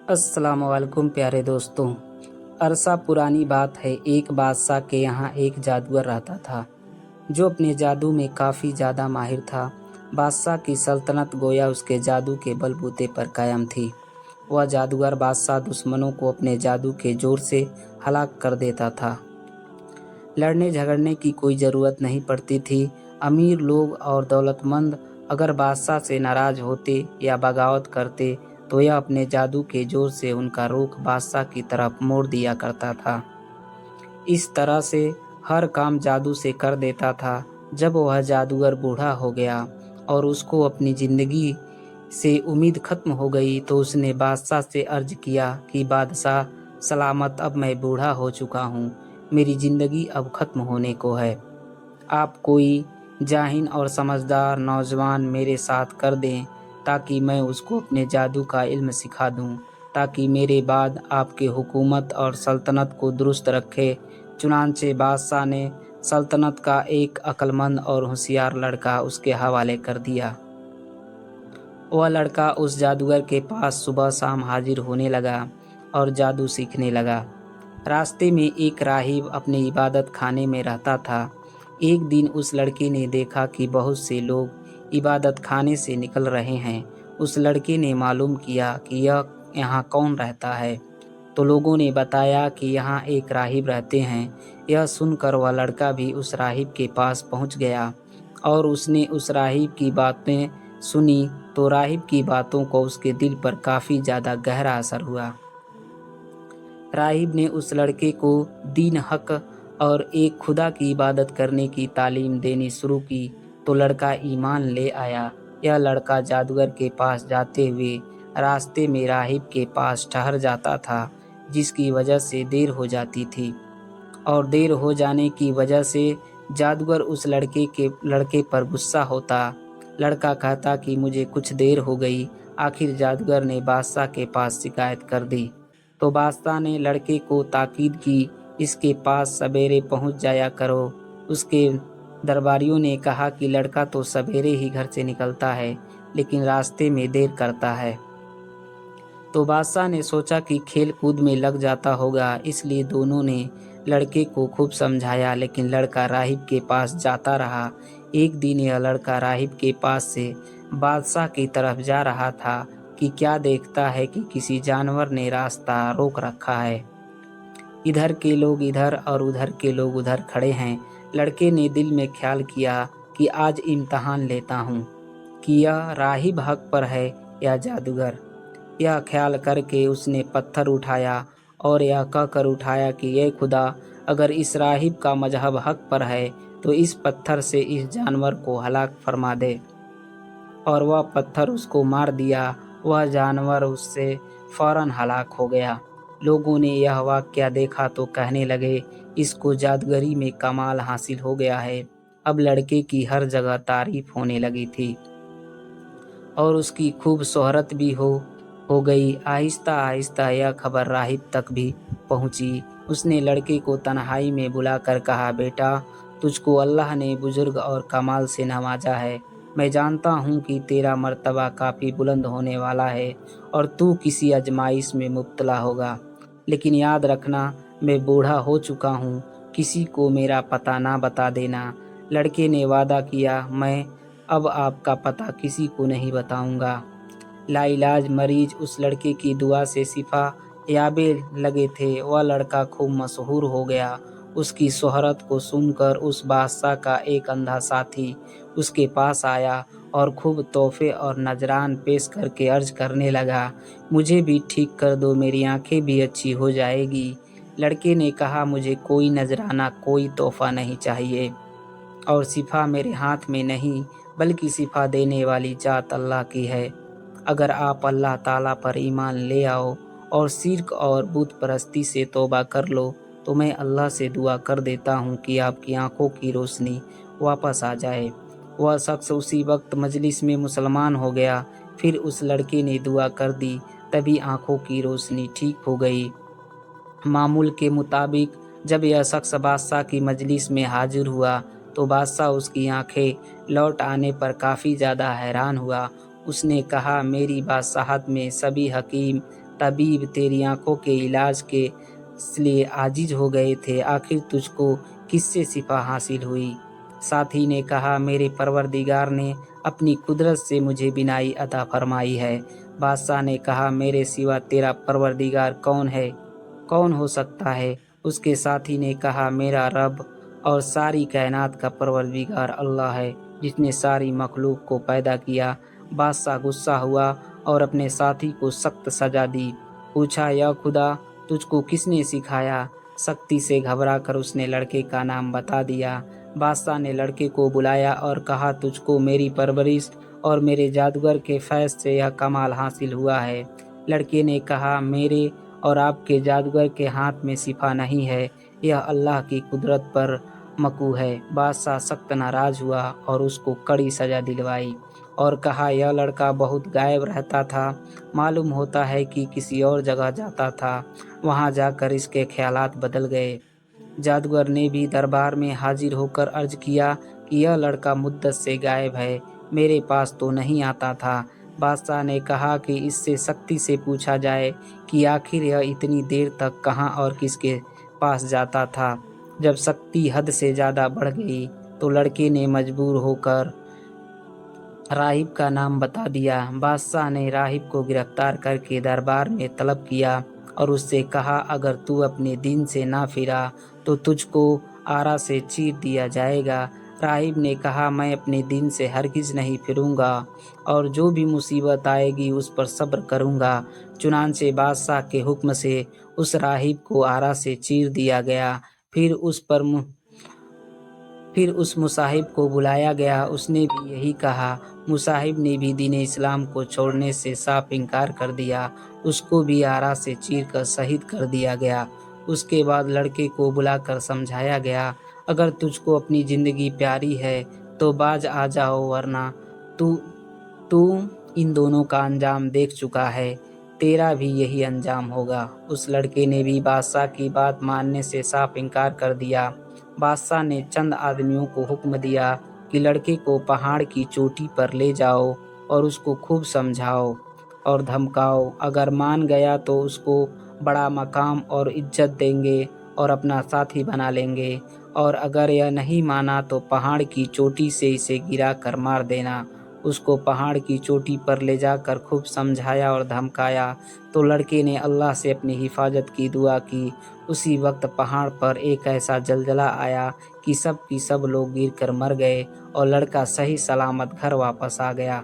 अस्सलाम वालेकुम प्यारे दोस्तों। अरसा पुरानी बात है, एक बादशाह के यहाँ एक जादूगर रहता था जो अपने जादू में काफ़ी ज़्यादा माहिर था। बादशाह की सल्तनत गोया उसके जादू के बलबूते पर कायम थी। वह जादूगर बादशाह दुश्मनों को अपने जादू के जोर से हलाक कर देता था। लड़ने झगड़ने की कोई ज़रूरत नहीं पड़ती थी। अमीर लोग और दौलतमंद अगर बादशाह से नाराज़ होते या बगावत करते तो यह अपने जादू के जोर से उनका रुख बादशाह की तरफ मोड़ दिया करता था। इस तरह से हर काम जादू से कर देता था। जब वह जादूगर बूढ़ा हो गया और उसको अपनी ज़िंदगी से उम्मीद ख़त्म हो गई तो उसने बादशाह से अर्ज़ किया कि बादशाह सलामत, अब मैं बूढ़ा हो चुका हूँ, मेरी ज़िंदगी अब ख़त्म होने को है। आप कोई जाहिन और समझदार नौजवान मेरे साथ कर दें ताकि मैं उसको अपने जादू का इल्म सिखा दूं, ताकि मेरे बाद आपके हुकूमत और सल्तनत को दुरुस्त रखे। चुनांचे बादशाह ने सल्तनत का एक अक्लमंद और होशियार लड़का उसके हवाले कर दिया। वह लड़का उस जादूगर के पास सुबह शाम हाजिर होने लगा और जादू सीखने लगा। रास्ते में एक राहिब अपने इबादत खाने में रहता था। एक दिन उस लड़के ने देखा कि बहुत से लोग इबादत खाने से निकल रहे हैं। उस लड़के ने मालूम किया कि यह यहाँ कौन रहता है, तो लोगों ने बताया कि यहाँ एक राहिब रहते हैं। यह सुनकर वह लड़का भी उस राहिब के पास पहुँच गया और उसने उस राहिब की बातें सुनी तो राहिब की बातों को उसके दिल पर काफ़ी ज़्यादा गहरा असर हुआ। राहिब ने उस लड़के को दीन हक और एक खुदा की इबादत करने की तालीम देनी शुरू की तो लड़का ईमान ले आया। यह लड़का जादूगर के पास जाते हुए रास्ते में राहिब के पास ठहर जाता था, जिसकी वजह से देर हो जाती थी और देर हो जाने की वजह से जादूगर उस लड़के पर गुस्सा होता। लड़का कहता कि मुझे कुछ देर हो गई। आखिर जादूगर ने बादशाह के पास शिकायत कर दी तो बादशाह ने लड़के को ताकीद की, इसके पास सवेरे पहुंच जाया करो। उसके दरबारियों ने कहा कि लड़का तो सवेरे ही घर से निकलता है लेकिन रास्ते में देर करता है। तो बादशाह ने सोचा कि खेल कूद में लग जाता होगा, इसलिए दोनों ने लड़के को खूब समझाया, लेकिन लड़का राहिब के पास जाता रहा। एक दिन यह लड़का राहिब के पास से बादशाह की तरफ जा रहा था कि क्या देखता है कि किसी जानवर ने रास्ता रोक रखा है। इधर के लोग इधर और उधर के लोग उधर खड़े हैं। लड़के ने दिल में ख्याल किया कि आज इम्तहान लेता हूँ कि यह राहिब हक पर है या जादूगर। यह ख्याल करके उसने पत्थर उठाया और यह कहकर उठाया कि ये खुदा, अगर इस राहिब का मजहब हक पर है तो इस पत्थर से इस जानवर को हलाक फरमा दे। और वह पत्थर उसको मार दिया। वह जानवर उससे फौरन हलाक हो गया। लोगों ने यह वाक़या देखा तो कहने लगे, इसको जादूगरी में कमाल हासिल हो गया है। अब लड़के की हर जगह तारीफ होने लगी थी और उसकी खूब शोहरत भी हो गई। आहिस्ता आहिस्ता यह खबर राहिब तक भी पहुंची। उसने लड़के को तन्हाई में बुलाकर कहा, बेटा, तुझको अल्लाह ने बुजुर्ग और कमाल से नवाजा है। मैं जानता हूँ कि तेरा मर्तबा काफ़ी बुलंद होने वाला है और तू किसी आजमाइश में मुब्तला होगा, लेकिन याद रखना, मैं बूढ़ा हो चुका हूँ, किसी को मेरा पता ना बता देना। लड़के ने वादा किया, मैं अब आपका पता किसी को नहीं बताऊंगा। लाइलाज मरीज उस लड़के की दुआ से शिफा याबे लगे थे। वह लड़का खूब मशहूर हो गया। उसकी शोहरत को सुनकर उस बादशाह का एक अंधा साथी उसके पास आया और खूब तोहफे और नजरान पेश करके अर्ज करने लगा, मुझे भी ठीक कर दो, मेरी आंखें भी अच्छी हो जाएगी। लड़के ने कहा, मुझे कोई नजराना, कोई तोहफा नहीं चाहिए और शिफा मेरे हाथ में नहीं, बल्कि शिफा देने वाली जात अल्लाह की है। अगर आप अल्लाह ताला पर ईमान ले आओ और शिर्क और बुत परस्ती से तौबा कर लो तो मैं अल्लाह से दुआ कर देता हूँ कि आपकी आंखों की रोशनी वापस आ जाए। वह शख्स उसी वक्त मजलिस में मुसलमान हो गया। फिर उस लड़के ने दुआ कर दी, तभी आंखों की रोशनी ठीक हो गई। मामूल के मुताबिक जब यह शख्स बादशाह की मजलिस में हाजिर हुआ तो बादशाह उसकी आंखें लौट आने पर काफ़ी ज़्यादा हैरान हुआ। उसने कहा, मेरी बादशाहत में सभी हकीम, طبیب تیری آنکھوں کے علاج کے لیے عاجز ہو گئے تھے، آخر تجھ کو کس سے شفا حاصل ہوئی؟ ساتھی نے کہا میرے پروردگار نے اپنی قدرت سے مجھے بینائی عطا فرمائی ہے۔ بادشاہ نے کہا میرے سوا تیرا پروردگار کون ہے؟ کون ہو سکتا ہے؟ اس کے ساتھی نے کہا میرا رب اور ساری کائنات کا پروردگار اللہ ہے جس نے ساری مخلوق کو پیدا کیا۔ بادشاہ غصہ ہوا اور اپنے ساتھی کو سخت سزا دی۔ پوچھا یا خدا تجھ کو کس نے سکھایا؟ سختی سے گھبرا کر اس نے لڑکے کا نام بتا دیا۔ بادشاہ نے لڑکے کو بلایا اور کہا تجھ کو میری پرورش اور میرے جادوگر کے فیض سے یہ کمال حاصل ہوا ہے۔ لڑکے نے کہا میرے اور آپ کے جادوگر کے ہاتھ میں شفا نہیں ہے، یہ اللہ کی قدرت پر مکو ہے۔ بادشاہ سخت ناراض ہوا اور اس کو کڑی سزا دلوائی اور کہا یہ لڑکا بہت غائب رہتا تھا، معلوم ہوتا ہے کہ کسی اور جگہ جاتا تھا، وہاں جا کر اس کے خیالات بدل گئے۔ جادوگر نے بھی دربار میں حاضر ہو کر عرض کیا کہ یہ لڑکا مدت سے غائب ہے، میرے پاس تو نہیں آتا تھا۔ بادشاہ نے کہا کہ اس سے سختی سے پوچھا جائے کہ آخر یہ اتنی دیر تک کہاں اور کس کے پاس جاتا تھا۔ جب سختی حد سے زیادہ بڑھ گئی تو لڑکے نے مجبور ہو کر راہب کا نام بتا دیا۔ بادشاہ نے راہب کو گرفتار کر کے دربار میں طلب کیا اور اس سے کہا اگر تو اپنے دین سے نہ پھرا تو تجھ کو آرا سے چیر دیا جائے گا۔ راہب نے کہا میں اپنے دین سے ہرگز نہیں پھروں گا اور جو بھی مصیبت آئے گی اس پر صبر کروں گا۔ چنانچہ بادشاہ کے حکم سے اس راہب کو آرا سے چیر دیا گیا۔ پھر اس مصاحب کو بلایا گیا، اس نے بھی یہی کہا۔ مصاحب نے بھی دین اسلام کو چھوڑنے سے صاف انکار کر دیا، اس کو بھی آرا سے چیر کر شہید کر دیا گیا۔ اس کے بعد لڑکے کو بلا کر سمجھایا گیا اگر تجھ کو اپنی زندگی پیاری ہے تو باز آ جاؤ، ورنہ تو ان دونوں کا انجام دیکھ چکا ہے، تیرا بھی یہی انجام ہوگا۔ اس لڑکے نے بھی بادشاہ کی بات ماننے سے صاف انکار کر دیا۔ بادشاہ نے چند آدمیوں کو حکم دیا کہ لڑکے کو پہاڑ کی چوٹی پر لے جاؤ اور اس کو خوب سمجھاؤ اور دھمکاؤ، اگر مان گیا تو اس کو بڑا مقام اور عزت دیں گے اور اپنا ساتھی بنا لیں گے، اور اگر یہ نہیں مانا تو پہاڑ کی چوٹی سے اسے گرا کر مار دینا۔ اس کو پہاڑ کی چوٹی پر لے جا کر خوب سمجھایا اور دھمکایا تو لڑکے نے اللہ سے اپنی حفاظت کی دعا کی۔ اسی وقت پہاڑ پر ایک ایسا زلزلہ آیا کہ سب لوگ گر کر مر گئے اور لڑکا صحیح سلامت گھر واپس آ گیا۔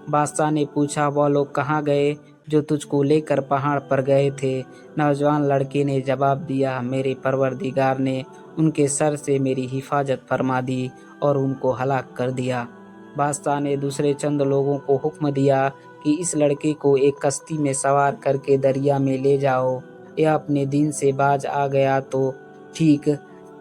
بادشاہ نے پوچھا وہ لوگ کہاں گئے جو تجھ کو لے کر پہاڑ پر گئے تھے؟ نوجوان لڑکے نے جواب دیا میرے پروردگار نے ان کے سر سے میری حفاظت فرما دی اور ان کو ہلاک کر دیا۔ بادشاہ نے دوسرے چند لوگوں کو حکم دیا کہ اس لڑکے کو ایک کشتی میں سوار کر کے دریا میں لے جاؤ، یہ اپنے دین سے باز آ گیا تو ٹھیک،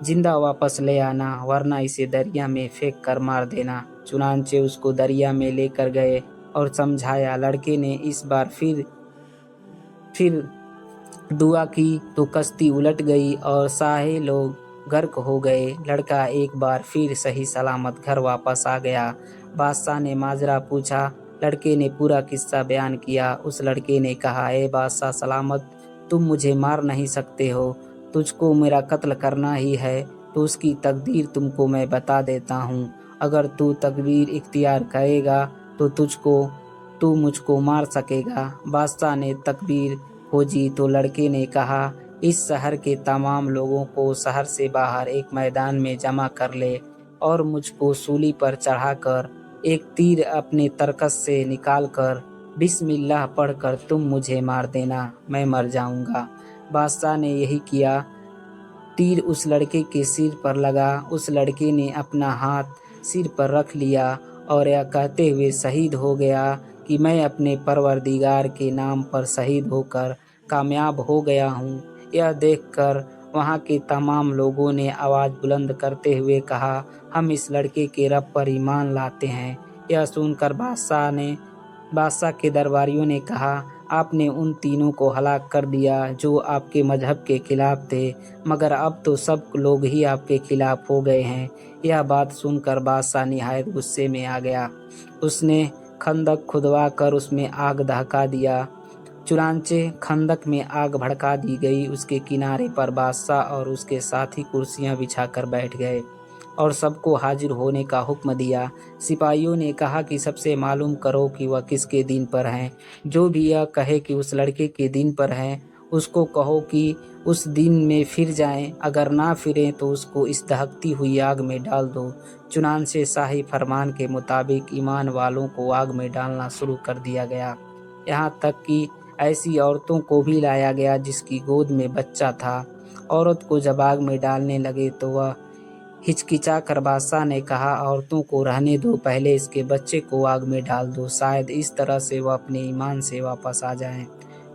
زندہ واپس لے آنا، ورنہ اسے دریا میں پھینک کر مار دینا۔ چنانچہ اس کو دریا میں لے کر گئے اور سمجھایا۔ لڑکے نے اس بار پھر دعا کی تو کشتی الٹ گئی اور سارے لوگ غرق ہو گئے۔ لڑکا ایک بار پھر صحیح سلامت گھر واپس آ گیا۔ بادشاہ نے ماجرا پوچھا، لڑکے نے پورا قصہ بیان کیا۔ اس لڑکے نے کہا اے بادشاہ سلامت، تم مجھے مار نہیں سکتے ہو، تجھ کو میرا قتل کرنا ہی ہے تو اس کی تقدیر تم کو میں بتا دیتا ہوں، اگر تو تدبیر اختیار کرے گا تو مجھ کو مار سکے گا۔ بادشاہ نے تدبیر کھوجی تو لڑکے نے کہا اس شہر کے تمام لوگوں کو شہر سے باہر ایک میدان میں جمع کر لے اور مجھ کو سولی پر چڑھا کر ایک تیر اپنے ترکش سے نکال کر بسم اللہ پڑھ کر تم مجھے مار دینا، میں مر جاؤں گا۔ بادشاہ نے یہی کیا۔ تیر اس لڑکے کے سر پر لگا، اس لڑکے نے اپنا ہاتھ سر پر رکھ لیا اور یہ کہتے ہوئے شہید ہو گیا کہ میں اپنے پروردگار کے نام پر شہید ہو کر کامیاب ہو گیا ہوں۔ یہ دیکھ کر وہاں کے تمام لوگوں نے آواز بلند کرتے ہوئے کہا ہم اس لڑکے کے رب پر ایمان لاتے ہیں۔ یہ سن کر بادشاہ کے درباریوں نے کہا آپ نے ان تینوں کو ہلاک کر دیا جو آپ کے مذہب کے خلاف تھے، مگر اب تو سب لوگ ہی آپ کے خلاف ہو گئے ہیں۔ یہ بات سن کر بادشاہ نہایت غصے میں آ گیا۔ اس نے خندق کھدوا کر اس میں آگ دھکا دیا चुनांचे खंदक में आग भड़का दी गई। उसके किनारे पर बादशाह और उसके साथी कुर्सियां बिछाकर बैठ गए और सबको हाजिर होने का हुक्म दिया। सिपाहियों ने कहा कि सबसे मालूम करो कि वह किसके दिन पर हैं। जो भी यह कहे कि उस लड़के के दिन पर हैं, उसको कहो कि उस दिन में फिर जाएं, अगर ना फिरें तो उसको इस दहकती हुई आग में डाल दो। चुनांचे शाही फरमान के मुताबिक ईमान वालों को आग में डालना शुरू कर दिया गया। यहाँ तक कि ऐसी औरतों को भी लाया गया जिसकी गोद में बच्चा था। औरत को जब आग में डालने लगे तो वह हिचकिचा कर बादशाह ने कहा, औरतों को रहने दो, पहले इसके बच्चे को आग में डाल दो, शायद इस तरह से वह अपने ईमान से वापस आ जाएं।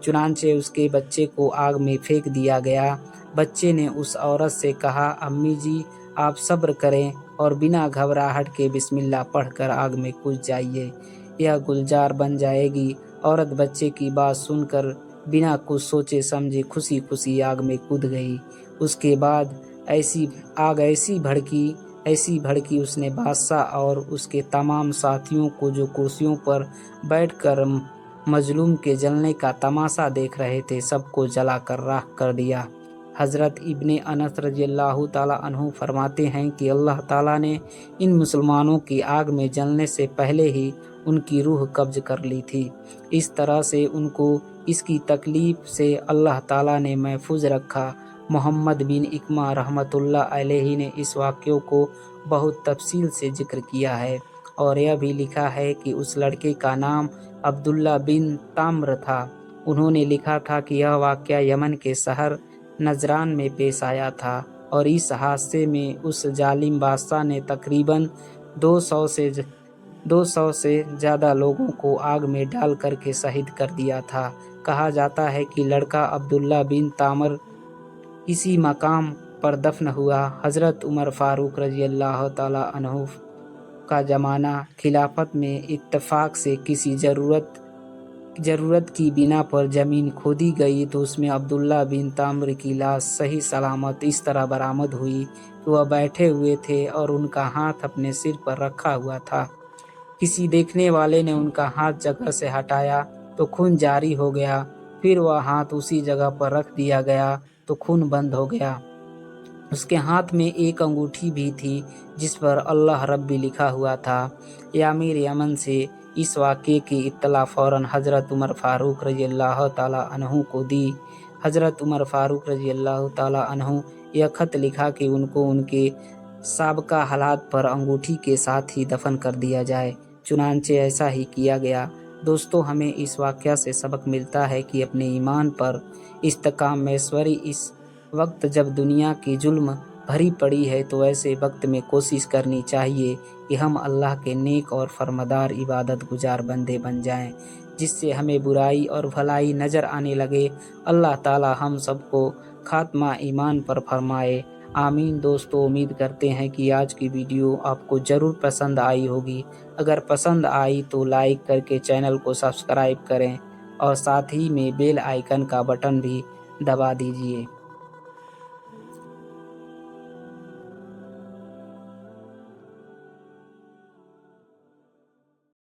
चुनांचे उसके बच्चे को आग में फेंक दिया गया। बच्चे ने उस औरत से कहा, अम्मी जी आप सब्र करें और बिना घबराहट के बिस्मिल्लाह पढ़कर आग में कूद जाइए, यह गुलजार बन जाएगी। औरत बच्चे की बात सुनकर बिना कुछ सोचे समझे खुशी खुशी आग में कूद गई। उसके बाद ऐसी भड़की उसने बादशाह और उसके तमाम साथियों को, जो कुर्सियों पर बैठकर मजलूम के जलने का तमाशा देख रहे थे, सबको जलाकर राख कर दिया। हज़रत इब्ने अनस रज़ियल्लाहु ताला अन्हु फरमाते हैं कि अल्लाह ताला ने इन मुसलमानों की आग में जलने से पहले ही उनकी रूह कब्ज कर ली थी। इस तरह से उनको इसकी तकलीफ से अल्लाह ताला ने महफूज रखा। मोहम्मद बिन इकमा रहमतुल्लाह अलैहि ने इस वाक़ये को बहुत तफसील से जिक्र किया है और यह भी लिखा है कि उस लड़के का नाम अब्दुल्ला बिन ताम्र था। उन्होंने लिखा था कि यह वाक़या यमन के शहर नजरान में पेश आया था और इस हादसे में उस जालिम बादशाह ने तकरीबन 200 से ज़्यादा लोगों को आग में डाल करके शहीद कर दिया था। कहा जाता है कि लड़का अब्दुल्ला बिन तामर इसी मकाम पर दफन हुआ। हज़रत उमर फ़ारूक रज़ियल्लाहु ताला अन्हु का ज़माना खिलाफत में इत्तफ़ाक़ से किसी ज़रूरत की बिना पर ज़मीन खोदी गई तो उसमें अब्दुल्ला बिन ताम्र की लाश सही सलामत इस तरह बरामद हुई कि वह बैठे हुए थे और उनका हाथ अपने सिर पर रखा हुआ था। किसी देखने वाले ने उनका हाथ जगह से हटाया तो खून जारी हो गया, फिर वह हाथ उसी जगह पर रख दिया गया तो खून बंद हो गया। उसके हाथ में एक अंगूठी भी थी जिस पर अल्लाह रब्बी लिखा हुआ था। यामीर यमन से इस वाक़ये की इत्तला फ़ौरन हज़रत उमर फ़ारूक रज़ियल्लाहु ताला अन्हु को दी। हज़रत उमर फ़ारूक रज़ियल्लाहु ताला अन्हु यह ख़त लिखा कि उनको उनके साबका हालात पर अंगूठी के साथ ही दफन कर दिया जाए। चुनांचे ऐसा ही किया गया। दोस्तों, हमें इस वाक़या से सबक मिलता है कि अपने ईमान पर इस्तेकाम मैश्वरी इस वक्त जब दुनिया की जुल्म भरी पड़ी है तो ऐसे वक्त में कोशिश करनी चाहिए कि हम अल्लाह के नेक और फरमादार इबादत गुजार बंदे बन जाएं, जिससे हमें बुराई और भलाई नज़र आने लगे। अल्लाह ताला हम सबको खात्मा ईमान पर फरमाए। आमीन। दोस्तों, उम्मीद करते हैं कि आज की वीडियो आपको ज़रूर पसंद आई होगी। अगर पसंद आई तो लाइक करके चैनल को सब्सक्राइब करें और साथ ही में बेल आइकन का बटन भी दबा दीजिए।